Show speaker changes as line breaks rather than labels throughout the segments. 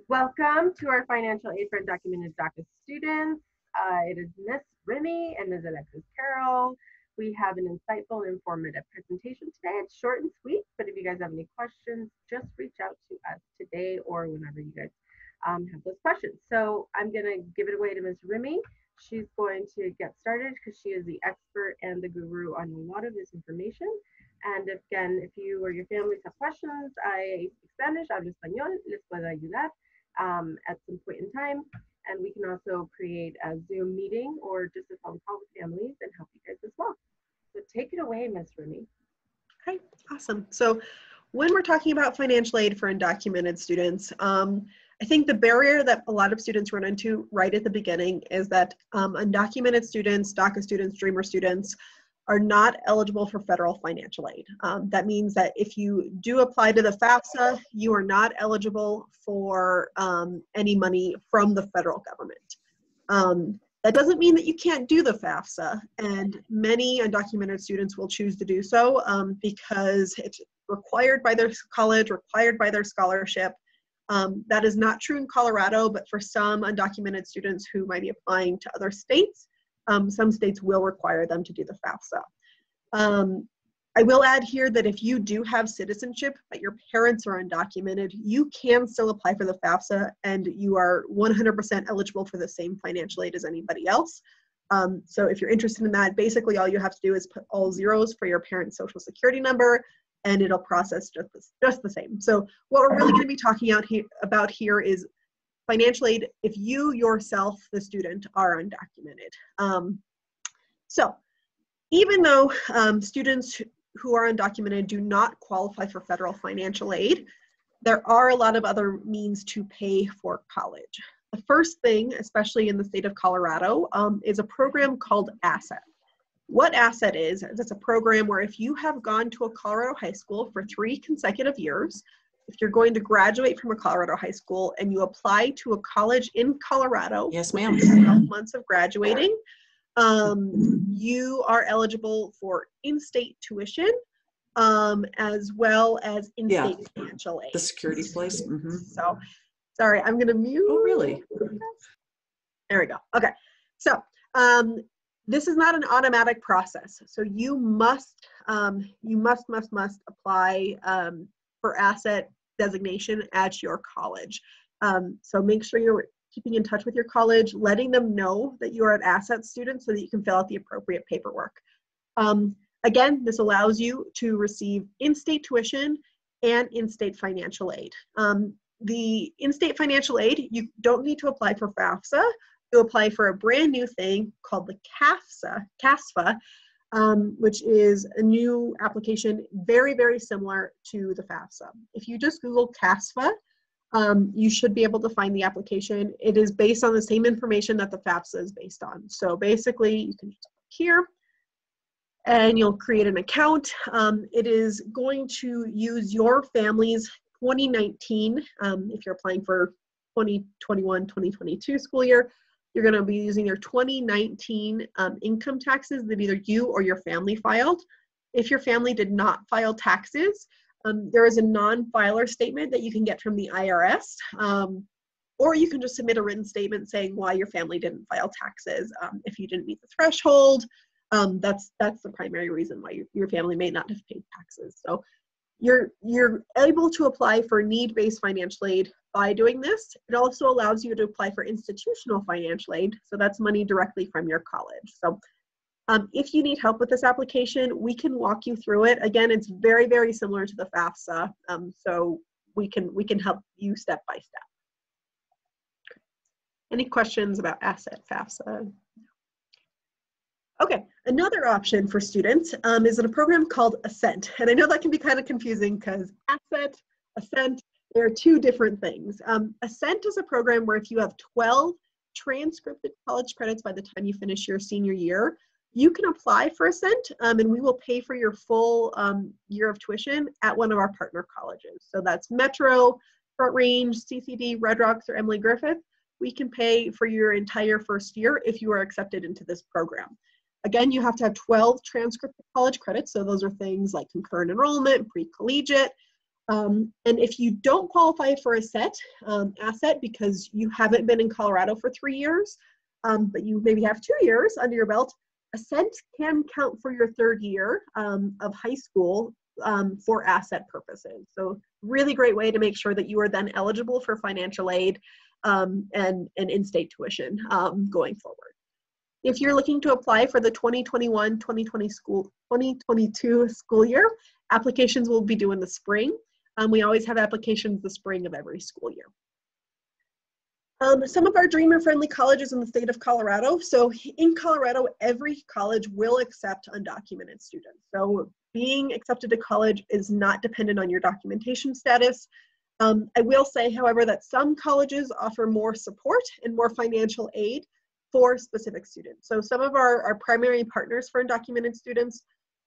Welcome to our financial aid for undocumented DACA students. It is Miss Remy and Ms. Alexis Carroll. We have an insightful and informative presentation today. It's short and sweet, but if you guys have any questions, just reach out to us today or whenever you guys have those questions. So I'm going to give it away to Ms. Remy. She's going to get started because she is the expert and the guru on a lot of this information. And again, if you or your families have questions, I speak Spanish, hablo español, les puedo ayudar at some point in time. And we can also create a Zoom meeting or just a phone call with families and help you guys as well. So take it away, Ms. Remy.
Okay, awesome. So when we're talking about financial aid for undocumented students, I think the barrier that a lot of students run into right at the beginning is that undocumented students, DACA students, Dreamer students, are not eligible for federal financial aid. That means that if you do apply to the FAFSA, you are not eligible for any money from the federal government. That doesn't mean that you can't do the FAFSA, and many undocumented students will choose to do so because it's required by their college, required by their scholarship. That is not true in Colorado, but for some undocumented students who might be applying to other states, some states will require them to do the FAFSA. I will add here that if you do have citizenship, but your parents are undocumented, you can still apply for the FAFSA and you are 100% eligible for the same financial aid as anybody else. So if you're interested in that, basically all you have to do is put all zeros for your parent's social security number and it'll process just the same. So what we're really gonna be talking about here is financial aid if you yourself, the student, are undocumented. So even though students who are undocumented do not qualify for federal financial aid, there are a lot of other means to pay for college. The first thing, especially in the state of Colorado, is a program called ASSET. What ASSET is, it's a program where if you have gone to a Colorado high school for 3 consecutive years, if you're going to graduate from a Colorado high school and you apply to a college in Colorado,
yes, ma'am,
12 months of graduating, you are eligible for in-state tuition as well as in-state financial aid.
The security place. Mm-hmm.
So, sorry, I'm going to mute.
Oh, really?
There we go. Okay. So, this is not an automatic process. So you must apply for ASSET designation at your college. So make sure you're keeping in touch with your college, letting them know that you're an ASSET student so that you can fill out the appropriate paperwork. Again, this allows you to receive in-state tuition and in-state financial aid. The in-state financial aid, you don't need to apply for FAFSA. You apply for a brand new thing called the CASFA, which is a new application very, very similar to the FAFSA. If you just Google CASFA, you should be able to find the application. It is based on the same information that the FAFSA is based on. So basically, you can just click here, and you'll create an account. It is going to use your family's 2019, if you're applying for 2021, 2022 school year, you're going to be using your 2019 income taxes that either you or your family filed. If your family did not file taxes, there is a non-filer statement that you can get from the IRS, or you can just submit a written statement saying why your family didn't file taxes. If you didn't meet the threshold, that's the primary reason why your family may not have paid taxes. So you're able to apply for need-based financial aid by doing this. It also allows you to apply for institutional financial aid, so that's money directly from your college. So if you need help with this application, we can walk you through it. Again, it's very, very similar to the FAFSA, so we can help you step by step. Any questions about ASSET, FAFSA? Okay, another option for students is in a program called Ascent. And I know that can be kind of confusing because ASSET, Ascent, they're 2 different things. Ascent is a program where if you have 12 transcripted college credits by the time you finish your senior year, you can apply for Ascent and we will pay for your full year of tuition at one of our partner colleges. So that's Metro, Front Range, CCD, Red Rocks, or Emily Griffith. We can pay for your entire first year if you are accepted into this program. Again, you have to have 12 transcripted college credits. So those are things like concurrent enrollment, pre-collegiate. And if you don't qualify for a set asset because you haven't been in Colorado for 3 years, but you maybe have 2 years under your belt, a cent can count for your 3rd year of high school for asset purposes. So really great way to make sure that you are then eligible for financial aid and in-state tuition going forward. If you're looking to apply for the 2021-2022 school year, applications will be due in the spring. We always have applications the spring of every school year. Some of our dreamer-friendly colleges in the state of Colorado. So in Colorado, every college will accept undocumented students. So being accepted to college is not dependent on your documentation status. I will say, however, that some colleges offer more support and more financial aid for specific students. So some of our primary partners for undocumented students,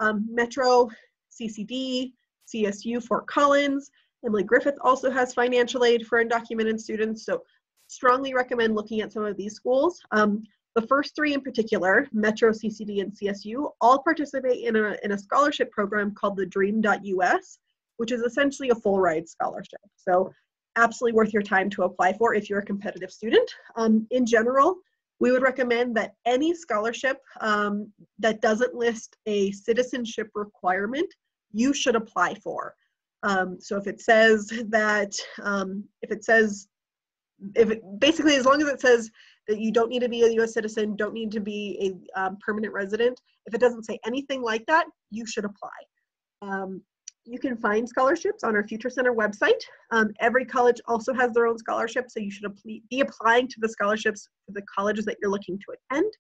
Metro, CCD, CSU, Fort Collins, Emily Griffith also has financial aid for undocumented students. So strongly recommend looking at some of these schools. The first 3 in particular, Metro, CCD, and CSU, all participate in a scholarship program called the Dream.us, which is essentially a full ride scholarship. So absolutely worth your time to apply for if you're a competitive student. In general, we would recommend that any scholarship that doesn't list a citizenship requirement, you should apply for. So if it says that, basically, as long as it says that you don't need to be a U.S. citizen, don't need to be a permanent resident, if it doesn't say anything like that, you should apply. You can find scholarships on our Future Center website. Every college also has their own scholarship, so you should be applying to the scholarships for the colleges that you're looking to attend.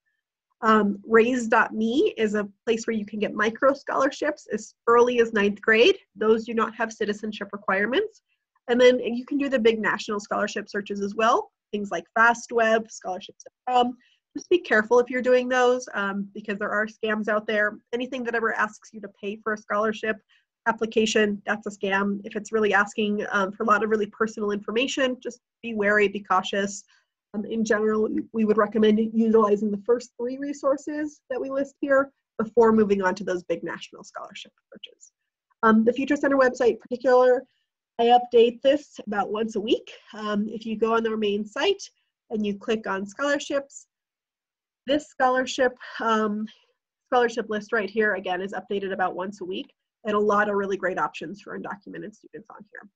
Raise.me is a place where you can get micro scholarships as early as 9th grade. Those do not have citizenship requirements. And then you can do the big national scholarship searches as well, things like FastWeb, scholarships.com. Just be careful if you're doing those because there are scams out there. Anything that ever asks you to pay for a scholarship application, that's a scam. If it's really asking for a lot of really personal information, just be wary, be cautious. In general, we would recommend utilizing the first 3 resources that we list here before moving on to those big national scholarship searches. The Future Center website in particular, I update this about once a week. If you go on their main site and you click on scholarships, this scholarship list right here, again, is updated about once a week, and a lot of really great options for undocumented students on here.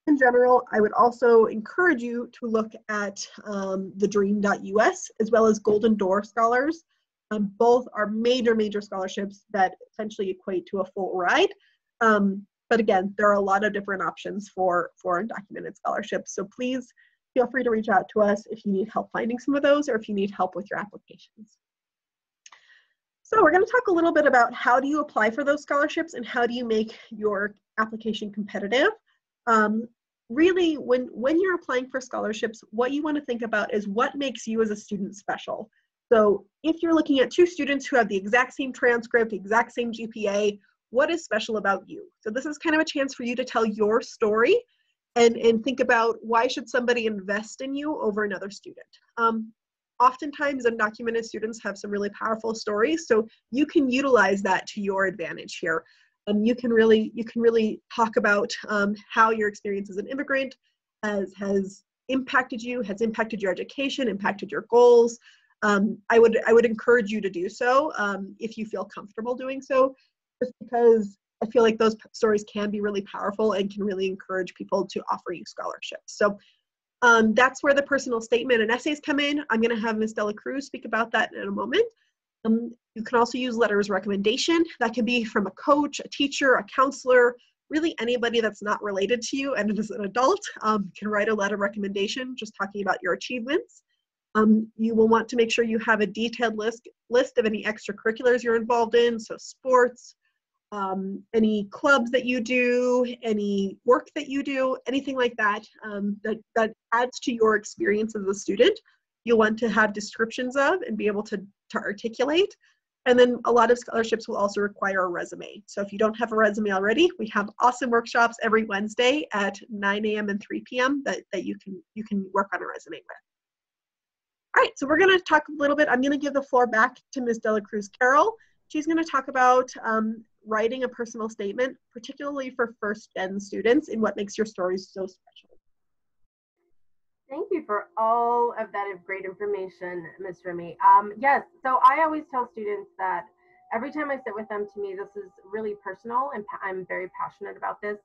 In general, I would also encourage you to look at the Dream.us as well as Golden Door Scholars. Both are major scholarships that essentially equate to a full ride. But again, there are a lot of different options for undocumented scholarships. So please feel free to reach out to us if you need help finding some of those or if you need help with your applications. So we're going to talk a little bit about how do you apply for those scholarships and how do you make your application competitive. Really, when you're applying for scholarships, what you want to think about is what makes you as a student special. So if you're looking at 2 students who have the exact same transcript, exact same GPA, what is special about you? So this is kind of a chance for you to tell your story and think about why should somebody invest in you over another student. Oftentimes undocumented students have some really powerful stories, so you can utilize that to your advantage here. You can really talk about how your experience as an immigrant has impacted you, has impacted your education, impacted your goals. I would encourage you to do so if you feel comfortable doing so, just because I feel like those stories can be really powerful and can really encourage people to offer you scholarships. So that's where the personal statement and essays come in. I'm going to have Ms. Dela Cruz speak about that in a moment. You can also use letters of recommendation. That can be from a coach, a teacher, a counselor, really anybody that's not related to you and as an adult can write a letter of recommendation just talking about your achievements. You will want to make sure you have a detailed list of any extracurriculars you're involved in, so sports, any clubs that you do, any work that you do, anything like that, that adds to your experience as a student. You'll want to have descriptions of and be able to articulate. And then a lot of scholarships will also require a resume. So if you don't have a resume already, we have awesome workshops every Wednesday at 9 a.m. and 3 p.m. that you can work on a resume with. All right, so we're going to talk a little bit. I'm going to give the floor back to Ms. Dela Cruz Carroll. She's going to talk about writing a personal statement, particularly for first-gen students, and what makes your stories so special?
Thank you for all of that great information, Ms. Remy. Yes, so I always tell students that every time I sit with them, to me, this is really personal, and I'm very passionate about this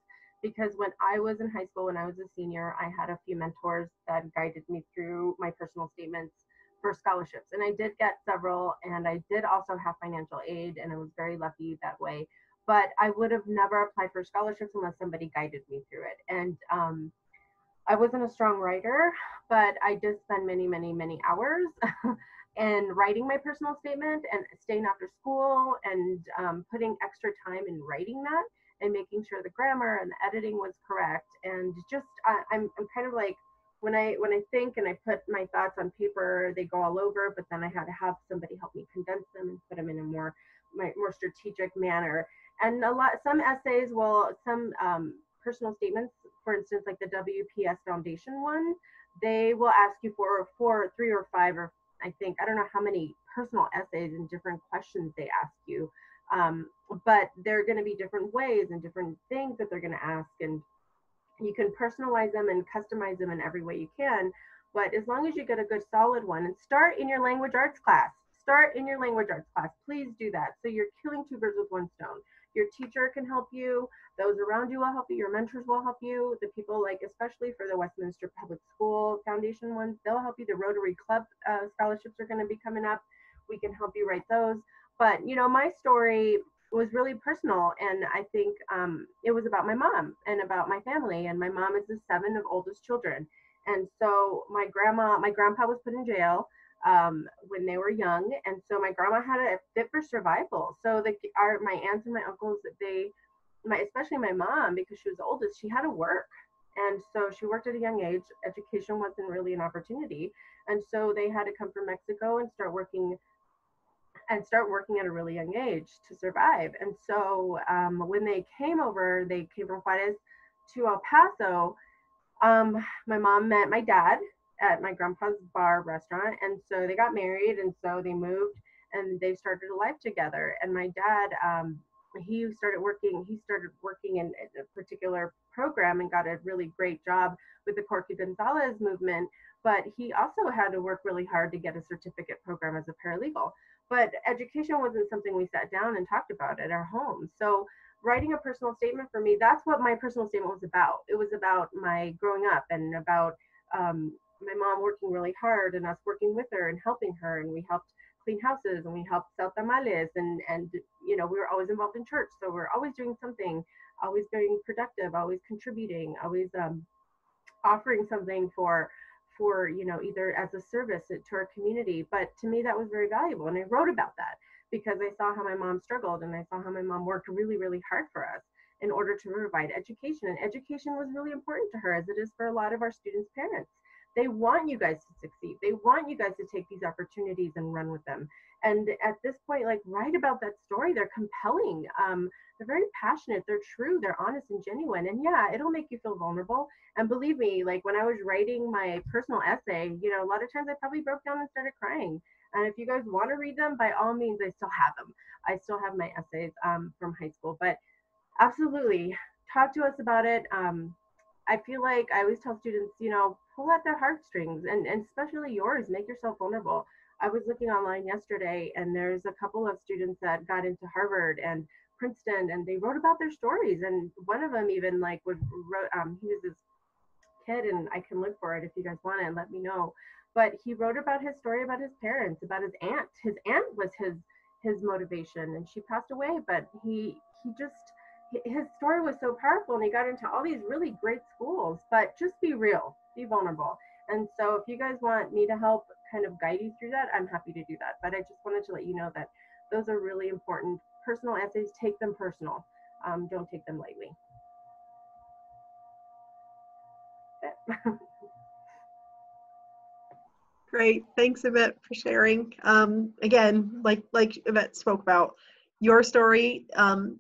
because when I was in high school, when I was a senior, I had a few mentors that guided me through my personal statements for scholarships. And I did get several, and I did also have financial aid, and I was very lucky that way. But I would have never applied for scholarships unless somebody guided me through it. And I wasn't a strong writer, but I did spend many, many, many hours in writing my personal statement and staying after school and putting extra time in writing that and making sure the grammar and the editing was correct. And just I'm kind of like when I think and I put my thoughts on paper, they go all over. But then I had to have somebody help me condense them and put them in a more strategic manner. And some essays, some personal statements, for instance, like the WPS Foundation one, they will ask you for 3 or 5, or I don't know how many personal essays and different questions they ask you. But there are going to be different ways and different things that they're going to ask, and you can personalize them and customize them in every way you can. But as long as you get a good solid one, and start in your language arts class. Start in your language arts class. Please do that. So you're killing 2 birds with 1 stone. Your teacher can help you. Those around you will help you. Your mentors will help you. The people, like, especially for the Westminster Public School Foundation ones, they'll help you. The Rotary Club scholarships are going to be coming up. We can help you write those. But, my story was really personal. And I think it was about my mom and about my family. And my mom is the 7 of oldest children. And so my grandpa was put in jail when they were young, and so my grandma had a fit for survival. So my aunts and my uncles, especially my mom, because she was the oldest, she had to work, and so she worked at a young age. Education wasn't really an opportunity, and so they had to come from Mexico and start working at a really young age to survive. And so when they came over, they came from Juarez to El Paso. My mom met my dad at my grandpa's bar restaurant, and so they got married, and so they moved and they started a life together. And my dad, he started working in a particular program and got a really great job with the Corky Gonzalez movement, but he also had to work really hard to get a certificate program as a paralegal. But education wasn't something we sat down and talked about at our home. So writing a personal statement, for me, that's what my personal statement was about. It was about my growing up and about my mom working really hard and us working with her and helping her, and we helped clean houses and we helped sell tamales, and we were always involved in church, so we're always doing something, always being productive, always contributing, always offering something for either as a service to our community. But to me, that was very valuable, and I wrote about that because I saw how my mom struggled, and I saw how my mom worked really, really hard for us in order to provide education. And education was really important to her, as it is for a lot of our students' parents. They want you guys to succeed. They want you guys to take these opportunities and run with them. And at this point, like, write about that story. They're compelling. They're very passionate. They're true. They're honest and genuine. And yeah, it'll make you feel vulnerable. And believe me, like, when I was writing my personal essay, a lot of times I probably broke down and started crying. And if you guys want to read them, by all means, I still have them. I still have my essays from high school. But absolutely, talk to us about it. I feel like I always tell students, pull at their heartstrings, and especially yours. Make yourself vulnerable. I was looking online yesterday, and there's a couple of students that got into Harvard and Princeton, and they wrote about their stories. And one of them even wrote, he was this kid, and I can look for it if you guys want it and let me know. But he wrote about his story about his parents, about his aunt. His aunt was his motivation, and she passed away, but his story was so powerful, and he got into all these really great schools. But just be real, be vulnerable. And so if you guys want me to help kind of guide you through that, I'm happy to do that. But I just wanted to let you know that those are really important. Personal essays, take them personal. Don't take them lightly.
Great, thanks Yvette for sharing. Again, like Yvette spoke about, your story,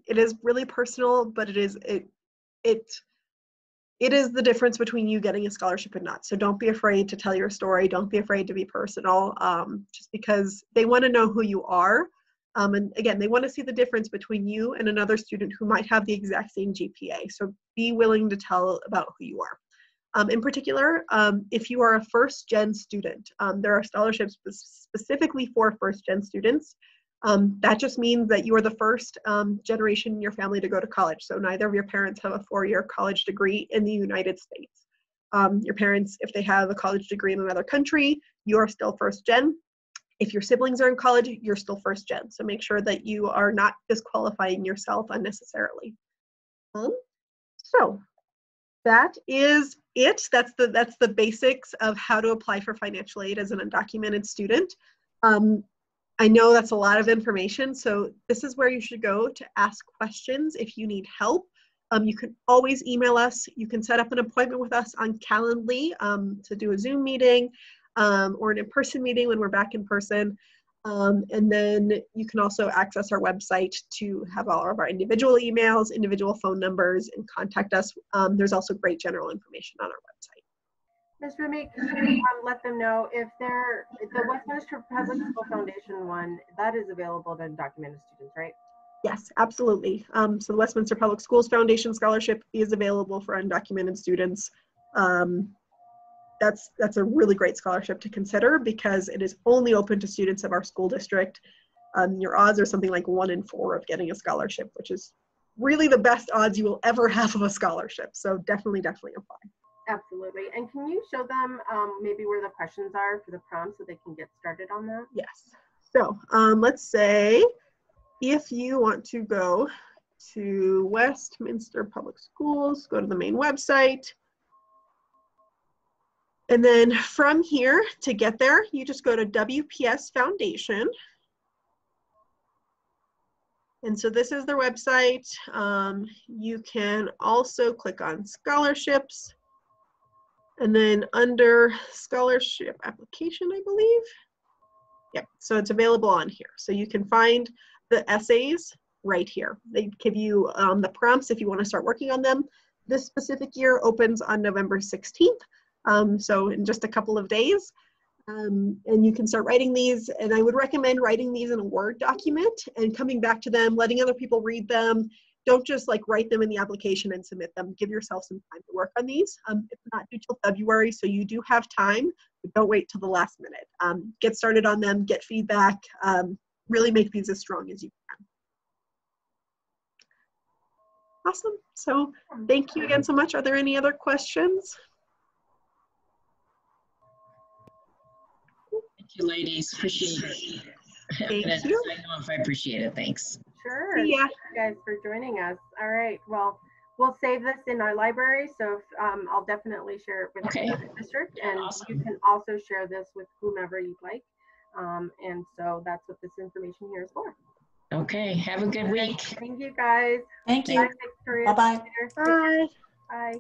it is really personal, but it is the difference between you getting a scholarship and not. So don't be afraid to tell your story. Don't be afraid to be personal, just because they want to know who you are. And again, they want to see the difference between you and another student who might have the exact same GPA. So be willing to tell about who you are. In particular, if you are a first-gen student, there are scholarships specifically for first-gen students. That just means that you are the first generation in your family to go to college. So neither of your parents have a 4-year college degree in the United States. Your parents, if they have a college degree in another country, you are still first-gen. If your siblings are in college, you're still first-gen. So make sure that you are not disqualifying yourself unnecessarily. So that is it. That's the basics of how to apply for financial aid as an undocumented student. I know that's a lot of information, so this is where you should go to ask questions if you need help. You can always email us. You can set up an appointment with us on Calendly to do a Zoom meeting or an in-person meeting when we're back in person. And then you can also access our website to have all of our individual emails, individual phone numbers, and contact us. There's also great general information on our website.
Ms. Remy, can you let them know if the Westminster Public School Foundation one, that is available to undocumented students, right?
Yes, absolutely. So the Westminster Public Schools Foundation Scholarship is available for undocumented students. That's a really great scholarship to consider because it is only open to students of our school district. Your odds are something like 1 in 4 of getting a scholarship, which is really the best odds you will ever have of a scholarship. So definitely apply.
Absolutely. And can you show them maybe where the questions are for the prompt so they can get started on that?
Yes. So let's say if you want to go to Westminster Public Schools, go to the main website. And then from here to get there, you just go to WPS Foundation. And so this is their website. You can also click on scholarships. And then under scholarship application, I believe. Yep, so it's available on here. So you can find the essays right here. They give you the prompts if you want to start working on them. This specific year opens on November 16th. So in just a couple of days. And you can start writing these. And I would recommend writing these in a Word document and coming back to them, letting other people read them. Don't just like write them in the application and submit them. Give yourself some time to work on these. It's not due till February, so you do have time, but don't wait till the last minute. Get started on them, get feedback, really make these as strong as you can. Awesome. So thank you again so much. Are there any other questions?
Thank you, ladies. Appreciate it.
Thank you.
I know if I appreciate it. Thanks.
Sure.
See ya.
Thank you guys for joining us. All right. Well, we'll save this in our library. So I'll definitely share it with the district. And
awesome.
You can also share this with whomever you'd like. And so that's what this information here is for.
Okay. Have a good week.
Thank you, guys.
Thank you.
Bye, Victoria.
Bye-bye.
Bye.
Bye.